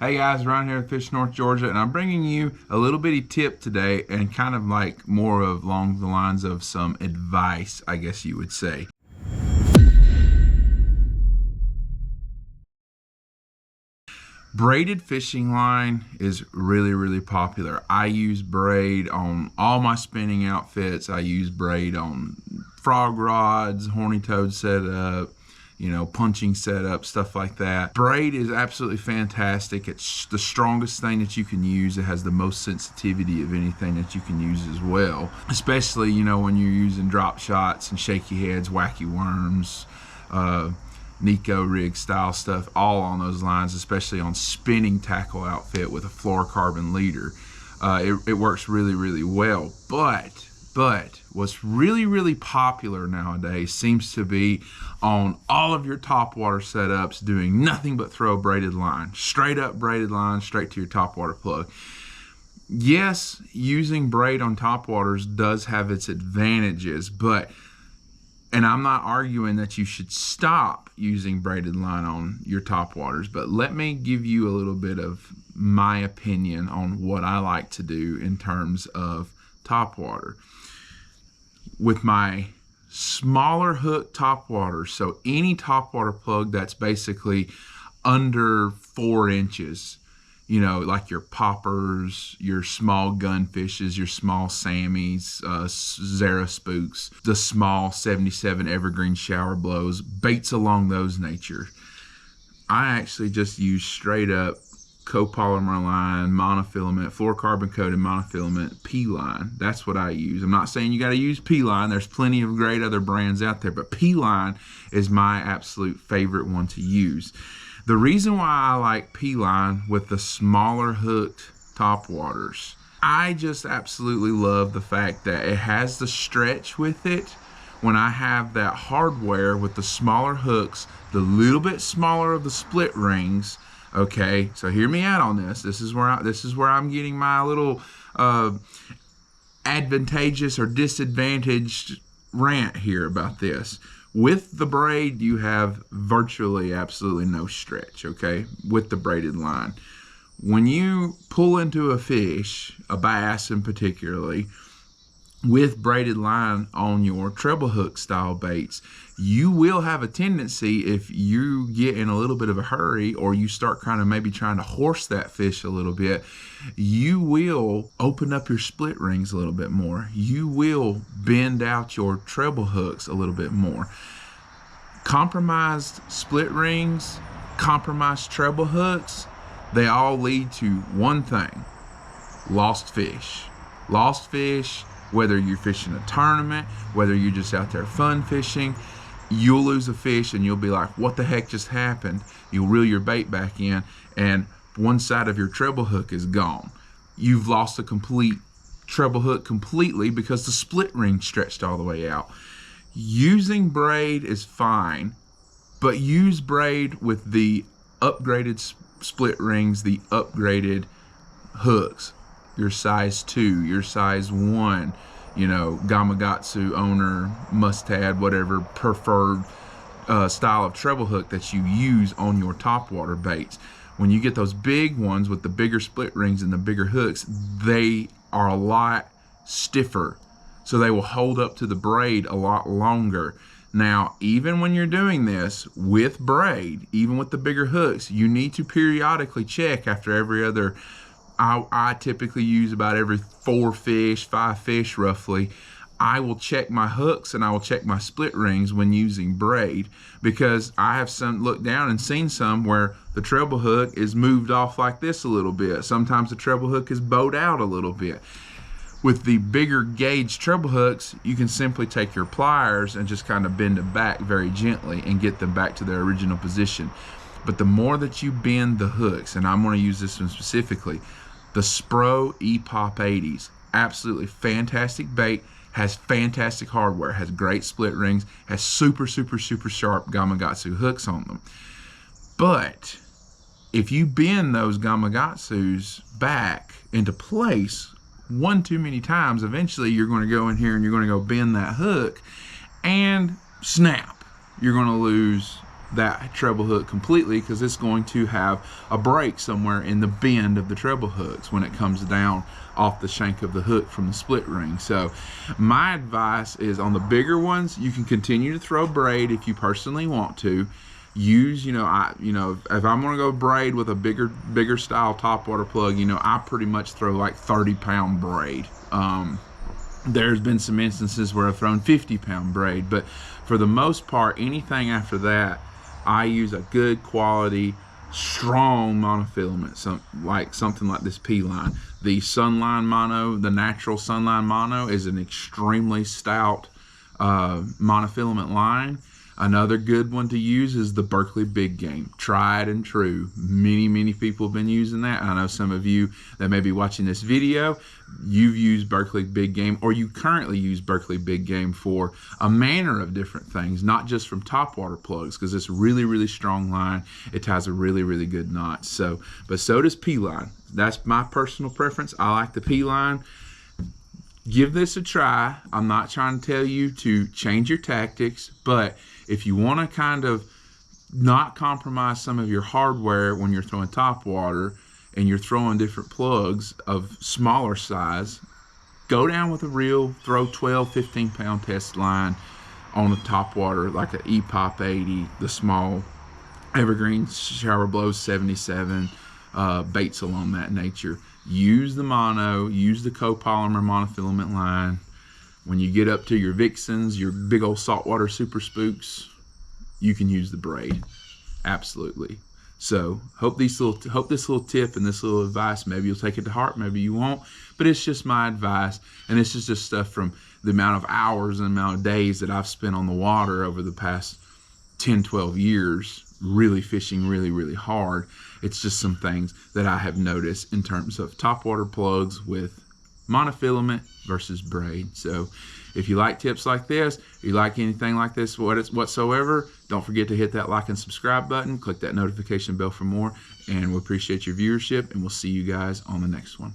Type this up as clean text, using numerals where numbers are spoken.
Hey guys, Ryan here with Fish North Georgia, and I'm bringing you a little bitty tip today, and kind of like more of along the lines of some advice, I guess you would say. Braided fishing line is really popular. I use braid on all my spinning outfits. I use braid on frog rods, horny toad setup, punching setup, stuff like that. Braid is absolutely fantastic. It's the strongest thing that you can use. It has the most sensitivity of anything that you can use as well, especially when you're using drop shots and shaky heads, wacky worms, Nico rig style stuff, all on those lines, especially on spinning tackle outfit with a fluorocarbon leader. It works really well. But what's really popular nowadays seems to be on all of your topwater setups doing nothing but throw braided line. Straight up braided line, straight to your topwater plug. Yes, using braid on topwaters does have its advantages, and I'm not arguing that you should stop using braided line on your topwaters, but let me give you a little bit of my opinion on what I like to do in terms of topwater. With my smaller hook topwater, so any topwater plug that's basically under 4 inches, like your poppers, your small gunfishes, your small Sammies, Zara spooks, the small 77 evergreen shower blows, baits along those nature. I actually just use straight up copolymer line, monofilament, fluorocarbon coated monofilament P line. That's what I use. I'm not saying you got to use P line. There's plenty of great other brands out there, but P line is my absolute favorite one to use. The reason why I like P line with the smaller hooked topwaters, I just absolutely love the fact that it has the stretch with it. When I have that hardware with the smaller hooks, the little bit smaller of the split rings. Okay, so hear me out on this. This is where I'm getting my little advantageous or disadvantaged rant here about this. With the braid, you have virtually absolutely no stretch, okay, with the braided line. When you pull into a fish, a bass in particularly, with braided line on your treble hook style baits, you will have a tendency, if you get in a little bit of a hurry or you start kind of maybe trying to horse that fish a little bit, you will open up your split rings a little bit more. You will bend out your treble hooks a little bit more. Compromised split rings, compromised treble hooks, they all lead to one thing: lost fish. Lost fish, whether you're fishing a tournament, whether you're just out there fun fishing, you'll lose a fish and you'll be like, what the heck just happened? You'll reel your bait back in and one side of your treble hook is gone. You've lost a complete treble hook completely because the split ring stretched all the way out. Using braid is fine, but use braid with the upgraded split rings, the upgraded hooks, your size 2, your size 1, Gamakatsu owner, mustad, whatever preferred style of treble hook that you use on your topwater baits. When you get those big ones with the bigger split rings and the bigger hooks, they are a lot stiffer, so they will hold up to the braid a lot longer. Now, even when you're doing this with braid, even with the bigger hooks, you need to periodically check after every other. I typically use about every 5 fish roughly. I will check my hooks and I will check my split rings when using braid, because I have looked down and seen some where the treble hook is moved off like this a little bit. Sometimes the treble hook is bowed out a little bit. With the bigger gauge treble hooks, you can simply take your pliers and just kind of bend them back very gently and get them back to their original position. But the more that you bend the hooks, and I'm going to use this one specifically, the Spro E-Pop 80s, absolutely fantastic bait, has fantastic hardware, has great split rings, has super sharp Gamakatsu hooks on them. But if you bend those Gamakatsus back into place one too many times, eventually you're going to go in here and you're going to go bend that hook and snap. You're going to lose that treble hook completely, because it's going to have a break somewhere in the bend of the treble hooks when it comes down off the shank of the hook from the split ring. So my advice is, on the bigger ones, you can continue to throw braid if you personally want to. Use, if I'm gonna go braid with a bigger style topwater plug, I pretty much throw like 30-pound braid. There's been some instances where I've thrown 50-pound braid, but for the most part, anything after that, I use a good quality, strong monofilament, something like this P-line. The Sunline Mono, the natural Sunline Mono, is an extremely stout monofilament line. Another good one to use is the Berkley Big Game. Tried and true. Many people have been using that. I know some of you that may be watching this video, you've used Berkley Big Game, or you currently use Berkley Big Game for a manner of different things, not just from topwater plugs, because it's a really strong line. It ties a really good knot. But so does P-line. That's my personal preference. I like the P-line. Give this a try. I'm not trying to tell you to change your tactics, but if you want to kind of not compromise some of your hardware when you're throwing topwater and you're throwing different plugs of smaller size, go down with a reel, throw 12, 15-pound test line on a topwater like an E-Pop 80, the small Evergreen Shower Blows 77, baits along that nature. Use the mono, use the copolymer monofilament line. When you get up to your Vixens, your big old saltwater super spooks, you can use the braid. Absolutely. So hope this little tip and this little advice, maybe you'll take it to heart, maybe you won't, but it's just my advice, and this is just stuff from the amount of hours and amount of days that I've spent on the water over the past 10-12 years, really fishing really hard. It's just some things that I have noticed in terms of topwater plugs with monofilament versus braid. So if you like tips like this, if you like anything like this whatsoever, don't forget to hit that like and subscribe button, click that notification bell for more, and we appreciate your viewership, and we'll see you guys on the next one.